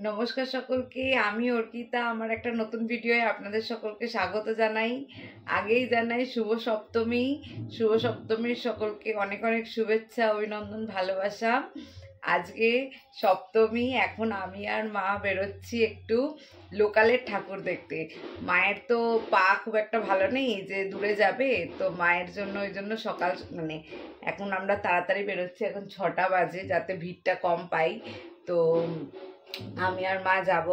নমস্কার সকলকে, আমি অর্পিতা। আমার একটা নতুন ভিডিওয়ে আপনাদের সকলকে স্বাগত জানাই। আগেই জানাই শুভ সপ্তমী। শুভ সপ্তমীর সকলকে অনেক অনেক শুভেচ্ছা, অভিনন্দন, ভালোবাসা। আজকে সপ্তমী, এখন আমি আর মা বেরোচ্ছি একটু লোকালের ঠাকুর দেখতে। মায়ের তো পা খুব একটা ভালো নেই যে দূরে যাবে, তো মায়ের জন্য ওই জন্য সকাল এখন আমরা তাড়াতাড়ি বেরোচ্ছি। এখন 6টা বাজে, যাতে ভিড়টা কম পাই। তো আমি আর মা যাব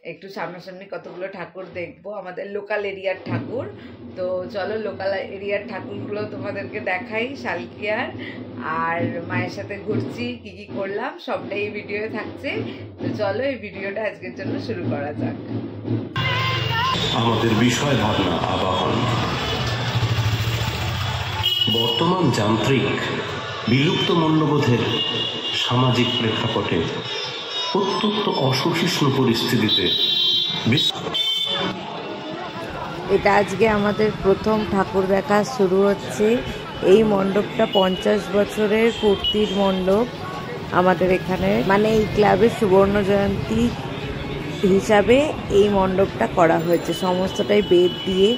একটু সামনাসামনি কতগুলো ঠাকুর দেখবো, আমাদের লোকাল এরিয়ার ঠাকুর। তো চলো লোকাল এরিয়ার ঠাকুরগুলো তোমাদেরকে দেখাই, শালকিয়ার। আর মায়ের সাথে ঘুরছি, কি কি করলাম সবটাই এই ভিডিওয়ে থাকছে। তো চলো এই ভিডিওটা আজকের জন্য শুরু করা যাক। আমাদের বিষয় ভাবনা আবাহন। বর্তমান যান্ত্রিক বিলুপ্ত মূল্যবোধের সামাজিক প্রেক্ষাপটে অত্যন্ত অসহিষ্ণু পরিস্থিতিতে এটা আজকে আমাদের প্রথম ঠাকুর দেখা শুরু হচ্ছে। এই মণ্ডপটা 50 বছরের পূর্তির মণ্ডপ আমাদের এখানে, মানে এই ক্লাবের সুবর্ণ জয়ন্তী হিসাবে এই মণ্ডপটা করা হয়েছে। সমস্তটাই বেদ দিয়ে,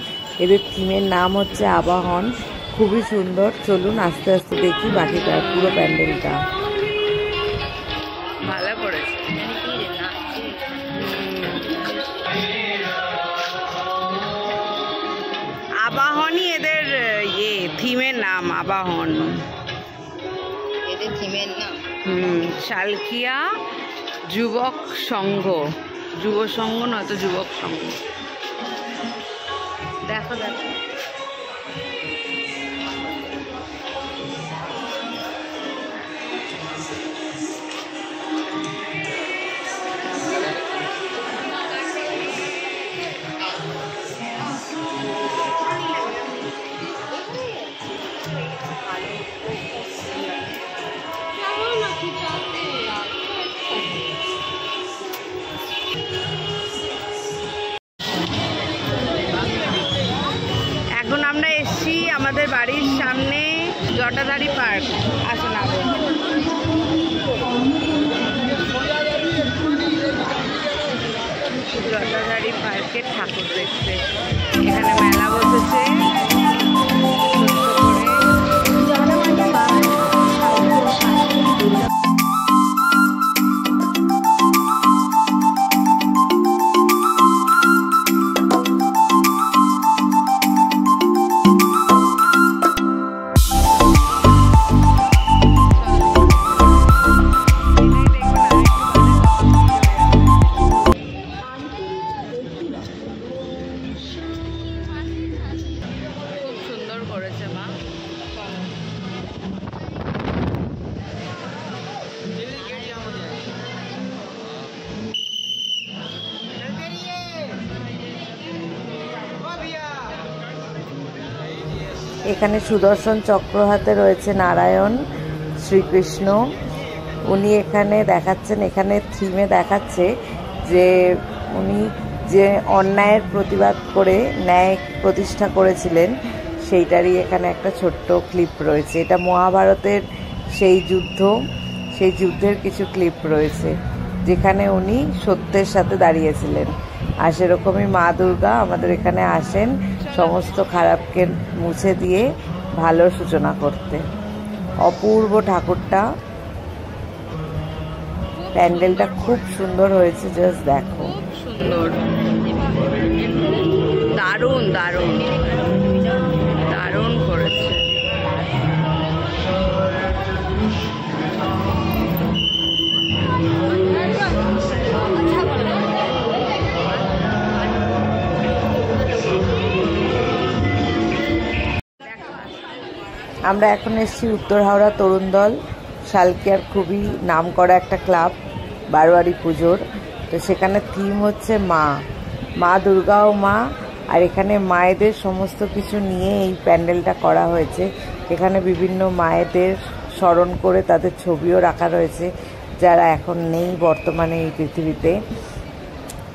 এদের থিমের নাম হচ্ছে আবাহন। খুবই সুন্দর। চলুন আস্তে আস্তে দেখি বাকিটা, পুরো প্যান্ডেলটা। ভালো করেছে। আবাহনই এদের থিমের নাম, আবাহন এদের থিমের নাম। শালকিয়া যুবক সংঘ, যুব সংঘ নয়তো যুবক সংঘ। দেখো দেখো, এখন আমরা এসছি আমাদের বাড়ির সামনে জটাধারী পার্ক। আসুন আগে, জটাধারী পার্কের ঠাকুর দেখতে। এখানে মেলা বসেছে। এখানে সুদর্শন চক্র হাতে রয়েছে নারায়ণ শ্রীকৃষ্ণ। উনি এখানে দেখাচ্ছেন, এখানে থিমে দেখাচ্ছে যে উনি যে অন্যায়ের প্রতিবাদ করে ন্যায় প্রতিষ্ঠা করেছিলেন, সেইটারই এখানে একটা ছোট্ট ক্লিপ রয়েছে। এটা মহাভারতের সেই যুদ্ধের কিছু ক্লিপ রয়েছে, যেখানে উনি সত্যের সাথে দাঁড়িয়েছিলেন। আর সেরকমই মা দুর্গা আমাদের এখানে আসেন সমস্ত খারাপকে মুছে দিয়ে ভালোর সূচনা করতে। অপূর্ব ঠাকুরটা, প্যান্ডেলটা খুব সুন্দর হয়েছে, জাস্ট দেখো, সুন্দর, দারুণ দারুণ দারুণ করেছে। আমরা এখন এসেছি উত্তর হাওড়া তরুণ দল, শালকিয়ার খুবই নামকরা একটা ক্লাব বারোয়ারি পুজোর। তো সেখানে থিম হচ্ছে মা দুর্গা ও মা। আর এখানে মায়েদের সমস্ত কিছু নিয়ে এই প্যান্ডেলটা করা হয়েছে। এখানে বিভিন্ন মায়েদের স্মরণ করে তাদের ছবিও রাখা রয়েছে, যারা এখন নেই বর্তমানে এই পৃথিবীতে।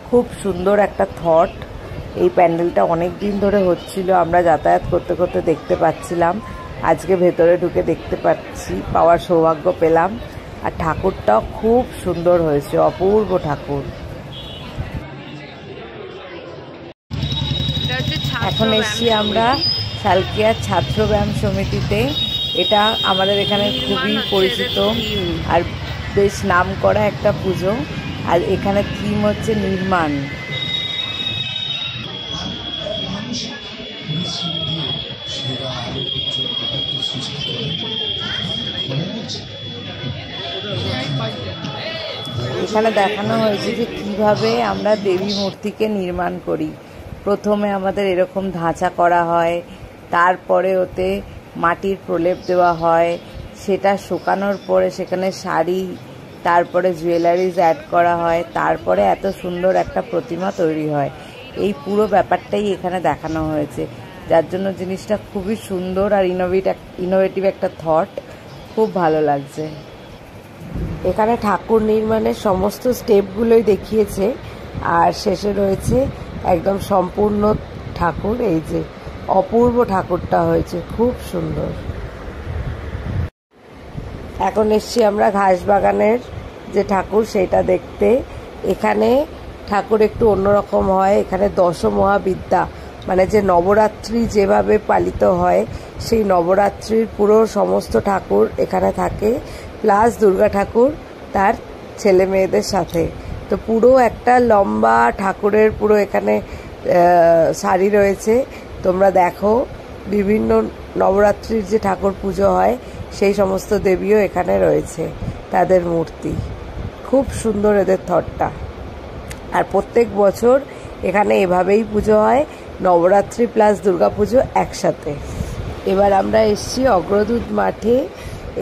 খুব সুন্দর একটা থট। এই প্যান্ডেলটা অনেক দিন ধরে হচ্ছিল, আমরা যাতায়াত করতে করতে দেখতে পাচ্ছিলাম। আজকে ভেতরে ঢুকে দেখতে পাওয়ার সৌভাগ্য পেলাম। আর ঠাকুরটাও খুব সুন্দর হয়েছে, অপূর্ব ঠাকুর। এখন এসছি আমরা সালকিয়ার ছাত্র ব্যায়াম সমিতিতে। এটা আমাদের এখানে খুবই পরিচিত আর বেশ নাম করা একটা পুজো। আর এখানে থিম হচ্ছে নির্মাণ। এখানে দেখানো হয়েছে যে কিভাবে আমরা দেবী মূর্তিকে নির্মাণ করি। প্রথমে আমাদের এরকম ধাঁচা করা হয়, তারপরে ওতে মাটির প্রলেপ দেওয়া হয়, সেটা শুকানোর পরে সেখানে শাড়ি, তারপরে জুয়েলারিজ অ্যাড করা হয়, তারপরে এত সুন্দর একটা প্রতিমা তৈরি হয়। এই পুরো ব্যাপারটাই এখানে দেখানো হয়েছে, যার জন্য জিনিসটা খুবই সুন্দর আর ইনোভেটিভ একটা থট। খুব ভালো লাগছে। এখানে ঠাকুর নির্মাণের সমস্ত স্টেপগুলোই দেখিয়েছে, আর শেষে রয়েছে একদম সম্পূর্ণ ঠাকুর। এই যে অপূর্ব ঠাকুরটা হয়েছে, খুব সুন্দর। এখন এসছি আমরা ঘাসবাগানের যে ঠাকুর সেটা দেখতে। এখানে ঠাকুর একটু অন্যরকম হয়। এখানে দশমহাবিদ্যা মানে যে নবরাত্রি যেভাবে পালিত হয় সেই নবরাত্রির পুরো সমস্ত ঠাকুর এখানে থাকে, প্লাস দুর্গা ঠাকুর তার ছেলে মেয়েদের সাথে। তো পুরো একটা লম্বা ঠাকুরের পুরো এখানে সারি রয়েছে। তোমরা দেখো বিভিন্ন নবরাত্রির যে ঠাকুর পুজো হয় সেই সমস্ত দেবীও এখানে রয়েছে, তাদের মূর্তি। খুব সুন্দর এদের থটটা। আর প্রত্যেক বছর এখানে এভাবেই পুজো হয়, নবরাত্রি প্লাস দুর্গা পুজো একসাথে। এবার আমরা এসছি অগ্রদূত মাঠে।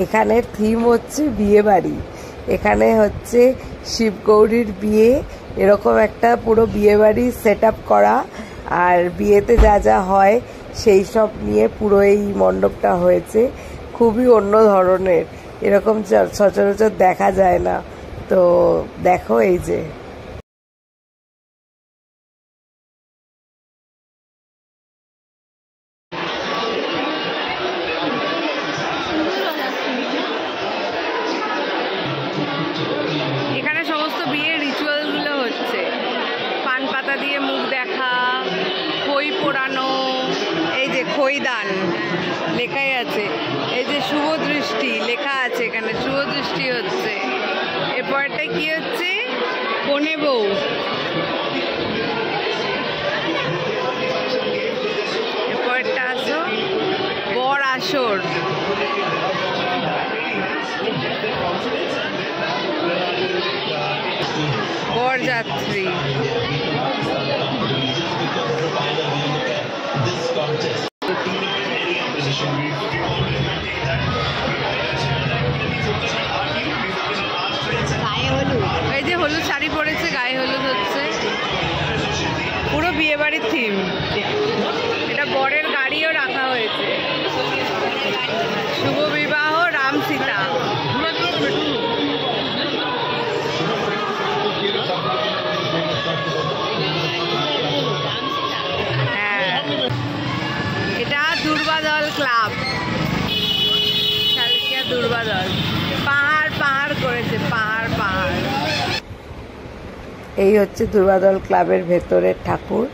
এখানের থিম হচ্ছে বিয়ে বাড়ি। এখানে হচ্ছে শিবগৌরীর বিয়ে, এরকম একটা পুরো বিয়ে বাড়ি সেট আপ করা। আর বিয়েতে যা যা হয় সেই সব নিয়ে পুরো এই মণ্ডপটা হয়েছে। খুবই অন্য ধরনের, এরকম সচরাচর দেখা যায় না। তো দেখো এই যে এখানে সমস্ত বিয়ের রিচুয়ালগুলো হচ্ছে। পান পাতা দিয়ে মুখ দেখা, খই পোড়ানো, এই যে খইদান লেখাই আছে, এই যে শুভ দৃষ্টি লেখা আছে, এখানে শুভ দৃষ্টি হচ্ছে। এরপরটা কি হচ্ছে, কনে বউ। এরপরটা আসো বর আসর। বরযাত্রী। এই যে হলুদ শাড়ি পরেছে, গায়ে হলুদ হচ্ছে, পুরো বিয়ে বাড়ির থিম। এটা বরের গাড়িও রাখা হয়েছে, শুভ বিবাহ রাম সীতা। হ্যাঁ, এটা দুর্বাদল ক্লাব, সালকিয়া দুর্বাদল। পাহাড় পাহাড় করেছে, পাহাড় পাহাড়। এই হচ্ছে দুর্বাদল ক্লাবের ভেতরের ঠাকুর।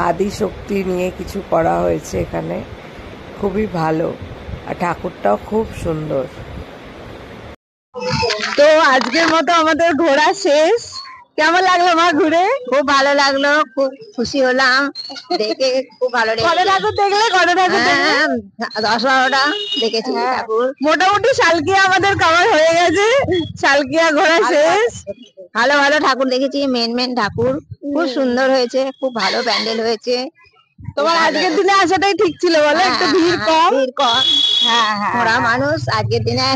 আদি শক্তি নিয়ে কিছু করা হয়েছে এখানে, খুবই ভালো। আর ঠাকুরটাও খুব সুন্দর। তো আজকের মতো আমাদের ঘোরা শেষ। কেমন লাগলো মা ঘুরে? খুব ভালো লাগলো, খুব খুশি হলাম দেখে, খুব ভালো লেগেছে। কত ঠাকুর দেখলে? কত ঠাকুর দেখলে? 10-12টা দেখেছি ঠাকুর। মোটামুটি সালকিয়া আমাদের কভার হয়ে গেছে, সালকিয়া ঘোরা শেষ। ভালো ভালো ঠাকুর দেখেছি, মেন ঠাকুর খুব সুন্দর হয়েছে, খুব ভালো প্যান্ডেল হয়েছে। তোমার আজকের দিনে আসাটাই ঠিক ছিল বলো, একটু ভিড় কম। ভিড় কম, হ্যাঁ হ্যাঁ, ঘোরা মানুষ আজকের দিনে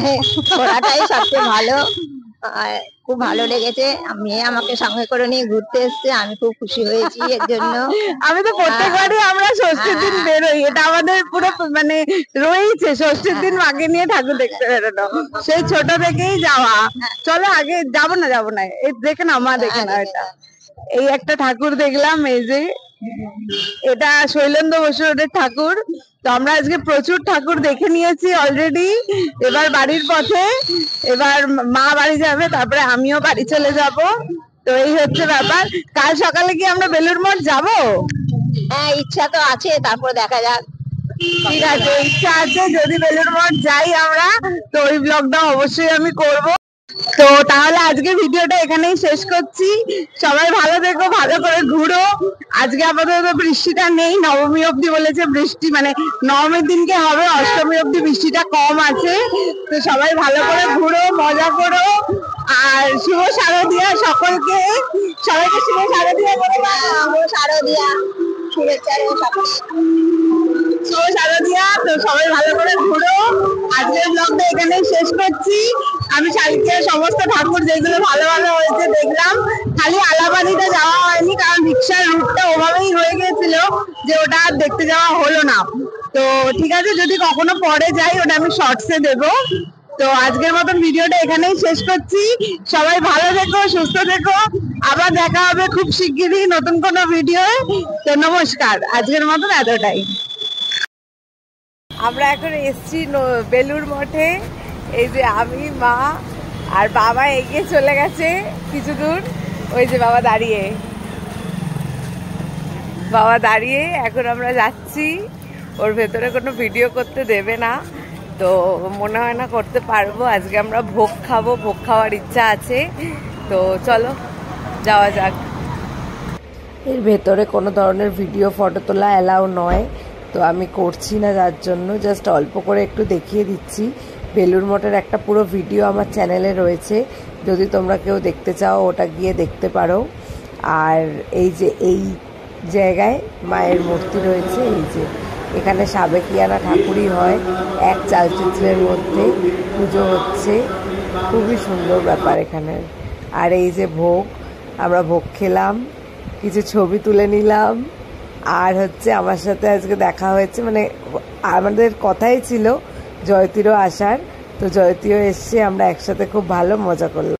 ঘোরাটাই সবচেয়ে ভালো। খুব ভালো লেগেছে। মেয়ে আমাকে সঙ্গে করে নিয়ে ঘুরতে এসছে, আমি খুব খুশি হয়েছি এর জন্য। আমি তো প্রত্যেকবারই আমরা ষষ্ঠীর দিন বেরোই, এটা আমাদের পুরো মানে রয়েছে, ষষ্ঠীর দিন মাকে নিয়ে ঠাকুর দেখতে বেরোনো, সেই ছোট থেকেই যাওয়া। চলো আগে যাবো না, এই দেখে না মা, দেখে না, এটা এই একটা ঠাকুর দেখলাম। এই যে এটা শৈলেন্দ্র বসু রোডের ঠাকুর, তো আমরা আজকে প্রচুর ঠাকুর দেখে নিয়েছি অলরেডি। এবার বাড়ির পথে, এবার মা বাড়ি যাবে, তারপরে আমিও বাড়ি চলে যাব। তো এই হচ্ছে ব্যাপার। কাল সকালে কি আমরা বেলুড় মঠ যাবো? হ্যাঁ, ইচ্ছা তো আছে, তারপর দেখা যাক। ঠিক আছে, ইচ্ছা আছে। যদি বেলুড় মঠ যাই আমরা, তো ওই ব্লগটা অবশ্যই আমি করব। তো তাহলে আজকে ভিডিওটা এখানেই শেষ করছি। সবাই ভালো থেকো, ভালো করে ঘুরো। আজকে আপাতত বৃষ্টিটা নেই, নবমী অবধি বলেছে বৃষ্টি, মানে নবমীর দিনকে হবে, অষ্টমী অবধি বৃষ্টিটা কম আছে। তো সবাই ভালো করে ঘুরো, মজা করো। আর শুভ শারদিয়া সকলকে, সবাইকে শুভ শারদিয়া বলে দাও। শুভ শারদিয়া, শুভেচ্ছা রইলো সকলকে। শুভ শারদিয়া। তো সবাই ভালো করে ঘুরো। আজকের ব্লগটা এখানেই শেষ করছি। আমি শালিকে সমস্ত ঠাকুর যেগুলো ভালো ভালো হয়েছে দেখলাম। খালি আলাবাড়িটা যাওয়া হয়নি, কারণ রিক্সার রুটটা ওভাবেই হয়ে গেছিল যে ওটা আর দেখতে যাওয়া হলো না। তো ঠিক আছে, যদি কখনো পরে যাই ওটা আমি শর্টসে দেবো। তো আজকের মতন ভিডিওটা এখানেই শেষ করছি। সবাই ভালো থেকো, সুস্থ থেকো। আবার দেখা হবে খুব শিগগিরই নতুন কোনো ভিডিও। তো নমস্কার, আজকের মতন এতটাই। আমরা এখন এসছি বেলুড় মঠে। এই যে আমি, মা আর বাবা এগিয়ে চলে গেছে কিছু দূর। ওই যে বাবা দাঁড়িয়ে, এখন আমরা যাচ্ছি। ওর ভেতরে কোনো ভিডিও করতে দেবে না, তো মনে হয় না করতে পারবো। আজকে আমরা ভোগ খাবো, ভোগ খাওয়ার ইচ্ছা আছে। তো চলো যাওয়া যাক। এর ভেতরে কোনো ধরনের ভিডিও ফটো তোলা অ্যালাউ নয়, তো আমি করছি না, যার জন্য জাস্ট অল্প করে একটু দেখিয়ে দিচ্ছি। বেলুড় মঠের একটা পুরো ভিডিও আমার চ্যানেলে রয়েছে, যদি তোমরা কেউ দেখতে চাও ওটা গিয়ে দেখতে পারো। আর এই যে এই জায়গায় মায়ের মূর্তি রয়েছে, এই যে এখানে সাবেকিয়ানা ঠাকুরই হয়, এক চালচিত্রের মধ্যে পুজো হচ্ছে। খুবই সুন্দর ব্যাপার এখানে। আর এই যে ভোগ, আমরা ভোগ খেলাম, কিছু ছবি তুলে নিলাম। আর হচ্ছে আমার সাথে আজকে দেখা হয়েছে, মানে আমাদের কথাই ছিল জয়তীরও আসার, তো জয়তীও এসছে, আমরা একসাথে খুব ভালো মজা করলাম।